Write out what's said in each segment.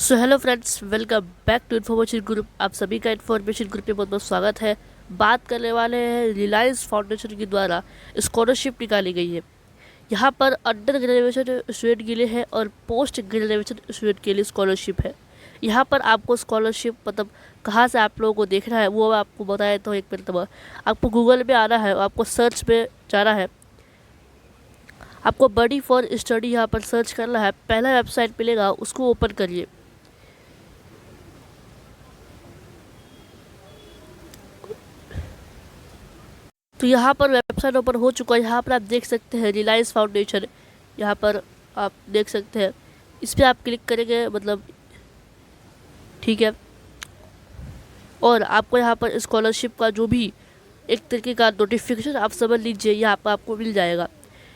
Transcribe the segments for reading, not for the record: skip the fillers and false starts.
So hello friends, welcome back to information group. आप सभी का इन्फॉर्मेशन ग्रुप में बहुत बहुत स्वागत है। बात करने वाले हैं रिलायंस फाउंडेशन के द्वारा स्कॉलरशिप निकाली गई है। यहाँ पर अंडर ग्रेजुएशन स्टूडेंट के लिए है और पोस्ट ग्रेजुएशन स्टूडेंट के लिए स्कॉलरशिप है। यहाँ पर आपको स्कॉलरशिप मतलब कहाँ से आप लोगों को देखना है वो मैं आपको बताया। तो एक मिनट, आपको गूगल में आना है, आपको सर्च में जाना है, आपको बडी फॉर स्टडी यहाँ पर सर्च करना है। पहला वेबसाइट मिलेगा, उसको ओपन करिए। तो यहाँ पर वेबसाइट ओपन हो चुका है। यहाँ पर आप देख सकते हैं रिलायंस फाउंडेशन, यहाँ पर आप देख सकते हैं। इस पर आप क्लिक करेंगे मतलब ठीक है, और आपको यहाँ पर स्कॉलरशिप का जो भी एक तरीके का नोटिफिकेशन आप समझ लीजिए, यहाँ पर आपको मिल जाएगा।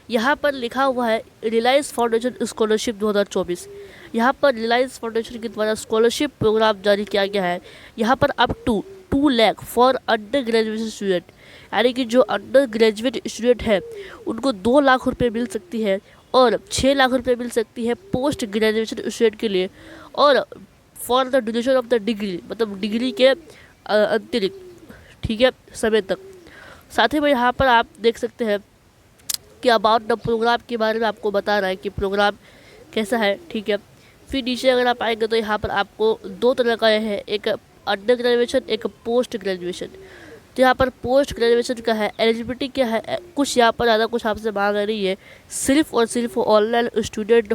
यहाँ पर लिखा हुआ है रिलायंस फाउंडेशन स्कॉलरशिप 2024। यहाँ पर रिलायंस फाउंडेशन के द्वारा स्कॉलरशिप प्रोग्राम जारी किया गया है। यहाँ पर up to 2 lakh for under graduation student, यानी कि जो अंडर ग्रेजुएट स्टूडेंट है उनको 2 लाख रुपये मिल सकती है और 6 लाख रुपये मिल सकती है पोस्ट ग्रेजुएशन स्टूडेंट के लिए, और for the duration of the degree, मतलब डिग्री के अतिरिक्त, ठीक है, समय तक। साथ ही में यहाँ पर आप देख सकते हैं कि अबाउट द प्रोग्राम के बारे में आपको बता रहा है कि प्रोग्राम कैसा है, ठीक है। फिर नीचे अगर आप आएंगे तो यहाँ पर आपको 2 तरह का है, एक अंडर ग्रेजुएशन, एक पोस्ट ग्रेजुएशन। तो यहाँ पर पोस्ट ग्रेजुएशन का है, एलिजिबिलिटी क्या है, कुछ यहाँ पर ज़्यादा कुछ आपसे मांग रही है। सिर्फ और सिर्फ online student,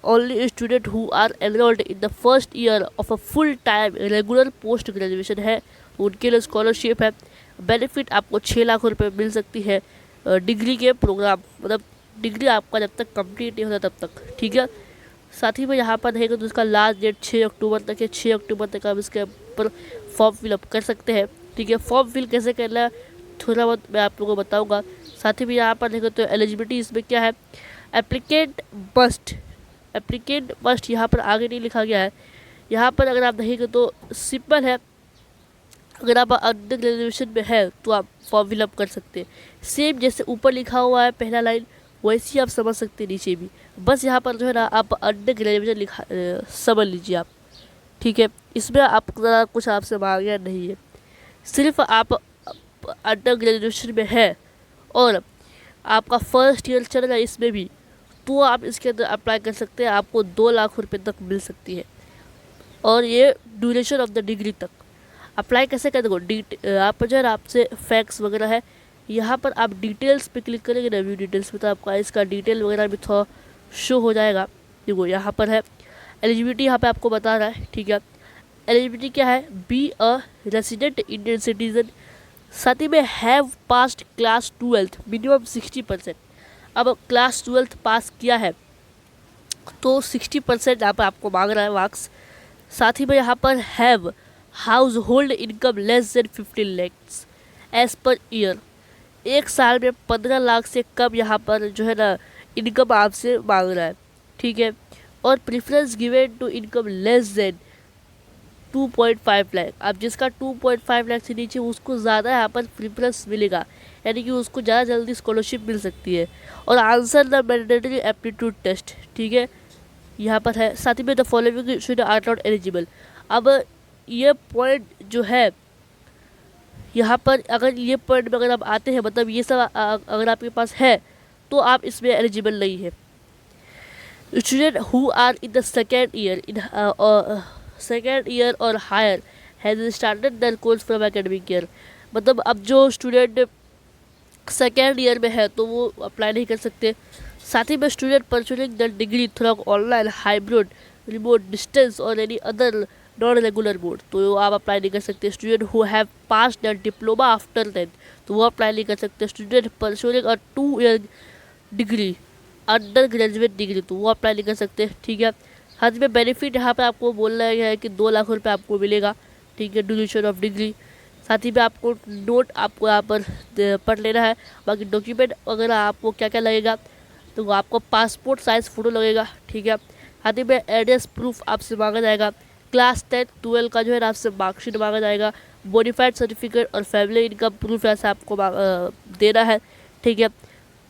only student who are enrolled in the first year of a full time regular post graduation है, उनके लिए स्कॉलरशिप है। बेनिफिट आपको 6 लाख रुपए मिल सकती है डिग्री के प्रोग्राम, मतलब डिग्री आपका जब तक कंप्लीट नहीं होता तब तक, ठीक है। साथ ही में यहाँ पर रहेगा तो उसका लास्ट डेट 6 अक्टूबर तक है। 6 अक्टूबर तक आप इसके ऊपर फॉर्म फिलअप कर सकते हैं, ठीक है। फॉर्म फिल कैसे करना है थोड़ा बहुत मैं आप लोगों को बताऊँगा। साथ ही में यहाँ पर देखो तो एलिजिबिलिटी इसमें क्या है, एप्लीकेंट मस्ट यहाँ पर आगे नहीं लिखा गया है। यहाँ पर अगर आप देखेंगे तो सिंपल है, अगर आप अंडर ग्रेजुएशन में है तो आप फॉर्म फिलअप कर सकते हैं। सेम जैसे ऊपर लिखा हुआ है पहला लाइन, वैसे ही आप समझ सकते हैं नीचे भी। बस यहाँ पर जो है ना आप अंडर ग्रेजुएशन लिखा समझ लीजिए आप, ठीक है। इसमें आप कुछ आपसे मांगा नहीं है, सिर्फ आप अंडर ग्रेजुएशन में है और आपका फर्स्ट ईयर चल रहा है इसमें भी, तो आप इसके अंदर अप्लाई कर सकते हैं। आपको 2 लाख रुपए तक मिल सकती है और ये ड्यूरेशन ऑफ द डिग्री तक। अप्लाई कैसे कर देखो, आप जो है आपसे फैक्स वगैरह है, यहाँ पर आप डिटेल्स पे क्लिक करेंगे ना, व्यू डिटेल्स में, तो आपका इसका डिटेल वगैरह भी थोड़ा शो हो जाएगा। देखो यहाँ पर है एलिजिबिलिटी, यहाँ पे आपको बता रहा है, ठीक है। एलिजिबिलिटी क्या है, be a resident Indian citizen, साथ ही में हैव पास्ड क्लास 12 मिनिमम 60%। अब क्लास 12 पास किया है तो 60% यहाँ पर आपको मांग रहा है मार्क्स। साथ ही में यहाँ पर have household income less than 15 lakhs as per year, एक साल में 15 लाख से कम यहाँ पर जो है ना इनकम आपसे मांग रहा है, ठीक है। और preference given to income less than 2.5 lakh, अब जिसका 2.5 लाख से नीचे उसको ज़्यादा यहाँ पर प्रेफरेंस मिलेगा, यानी कि उसको ज़्यादा जल्दी स्कॉलरशिप मिल सकती है। और answer the mandatory aptitude test, ठीक है, यहाँ पर है। साथ ही में the following should are not eligible. अब ये पॉइंट जो है यहाँ पर, अगर ये पॉइंट में अगर आप आते हैं, मतलब ये सब अगर आपके पास है तो आप इसमें एलिजिबल नहीं है। Student who are in the second year और higher has started their course from academic year, मतलब अब जो स्टूडेंट सेकेंड ईयर में है तो वो अप्लाई नहीं कर सकते। साथ ही में student pursuing the degree through online, hybrid, remote, distance और any other non regular mode, तो आप अप्लाई नहीं कर सकते। Student who have pass the diploma after 10 तो वो अप्लाई नहीं कर सकते। Student pursuing a 2 year degree, under graduate degree, तो वो अप्लाई नहीं कर सकते, ठीक है। हाथ में बेनिफिट यहाँ पर आपको बोलना है कि 2 लाख रुपये आपको मिलेगा, ठीक है, ड्यूरेशन ऑफ डिग्री। साथ ही में आपको नोट आपको यहाँ पर पढ़ लेना है। बाकी डॉक्यूमेंट वगैरह आपको क्या क्या लगेगा, तो वो आपको पासपोर्ट साइज़ फ़ोटो लगेगा, ठीक है। साथ ही में एड्रेस प्रूफ आपसे मांगा जाएगा। क्लास 10 12 का जो है आपसे मार्कशीट मांगा जाएगा। बोनीफाइड सर्टिफिकेट और फैमिली इनकम प्रूफ ऐसा आपको देना है, ठीक है।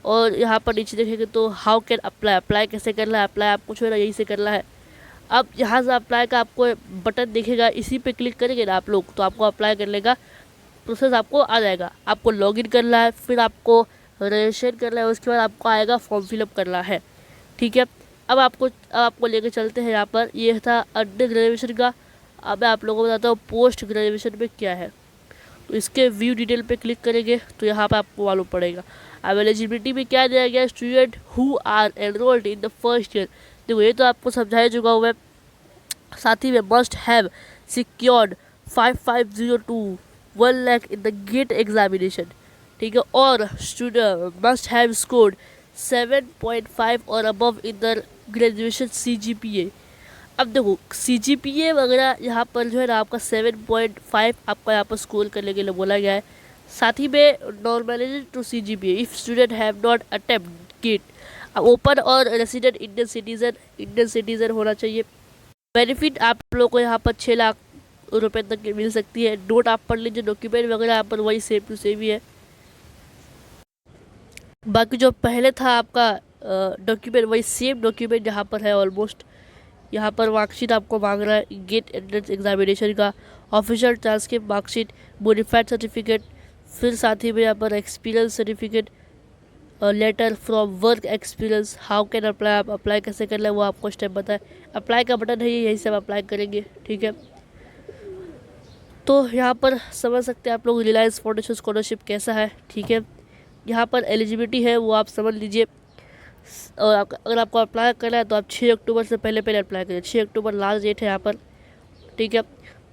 और यहाँ पर नीचे देखेंगे तो हाउ कैन अप्लाई, अप्लाई कैसे करना है, अप्लाई आपको जो है ना यहीं से करना है। अब यहाँ से अप्लाई का आपको बटन दिखेगा, इसी पे क्लिक करेंगे ना आप लोग तो आपको अप्लाई करने का प्रोसेस आपको आ जाएगा। आपको लॉगिन करना है, फिर आपको रजिस्ट्रेशन करना है, उसके बाद आपको आएगा फॉर्म फिलअप करना है। ठीक है, अब आपको लेके चलते हैं यहाँ पर। ये था अंडर ग्रेजुएशन का। अब मैं आप लोगों को बताता हूँ पोस्ट ग्रेजुएशन में क्या है। तो इसके व्यू डिटेल पे क्लिक करेंगे तो यहाँ पे आपको मालूम पड़ेगा। अब एलिजिबिलिटी में क्या दिया गया, student who are enrolled in the first year. देखो ये तो आपको समझाया चुका हूँ मैं। साथ ही में must have secured 5502 1 lakh in the GATE examination. ठीक है, और स्टूडेंट मस्ट हैव स्कोर्ड 7.5 और above in the graduation CGPA। अब देखो CGPA वगैरह यहाँ पर जो है ना आपका 7.5 आपका यहाँ पर स्कोर करने के लिए बोला गया है। साथ ही में normalisation to CGPA if student have not attempt GATE. अब ओपन और रेसिडेंट इंडियन सिटीजन होना चाहिए। बेनिफिट आप लोगों को यहाँ पर 6 लाख रुपए तक की मिल सकती है। नोट आप पढ़ लीजिए, डॉक्यूमेंट वगैरह यहाँ पर वही सेम टू सेम ही है। बाकी जो पहले था आपका डॉक्यूमेंट वही सेम डॉक्यूमेंट यहाँ पर है ऑलमोस्ट। यहाँ पर मार्कशीट आपको मांग रहा है गेट एंट्रेंस एग्जामिनेशन का, official transcript marksheet, bonafide certificate, फिर साथ ही में यहाँ पर experience certificate, letter from work experience, how can apply, आप अप्लाई कैसे करना है वो आपको स्टेप बताए। अप्लाई का बटन है ये, यहीं से आप अप्लाई करेंगे। ठीक है, तो यहाँ पर समझ सकते हैं आप लोग रिलायंस फाउंडेशन स्कॉलरशिप कैसा है। ठीक है, यहाँ पर एलिजिबिलिटी है वो आप समझ लीजिए। और अगर आपको अप्लाई करना है तो आप 6 अक्टूबर से पहले अप्लाई करिए। 6 अक्टूबर लास्ट डेट है यहाँ पर। ठीक है,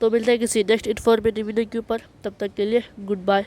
तो मिलते हैं किसी नेक्स्ट इन्फॉर्मेटिव वीडियो के ऊपर। तब तक के लिए गुड बाय।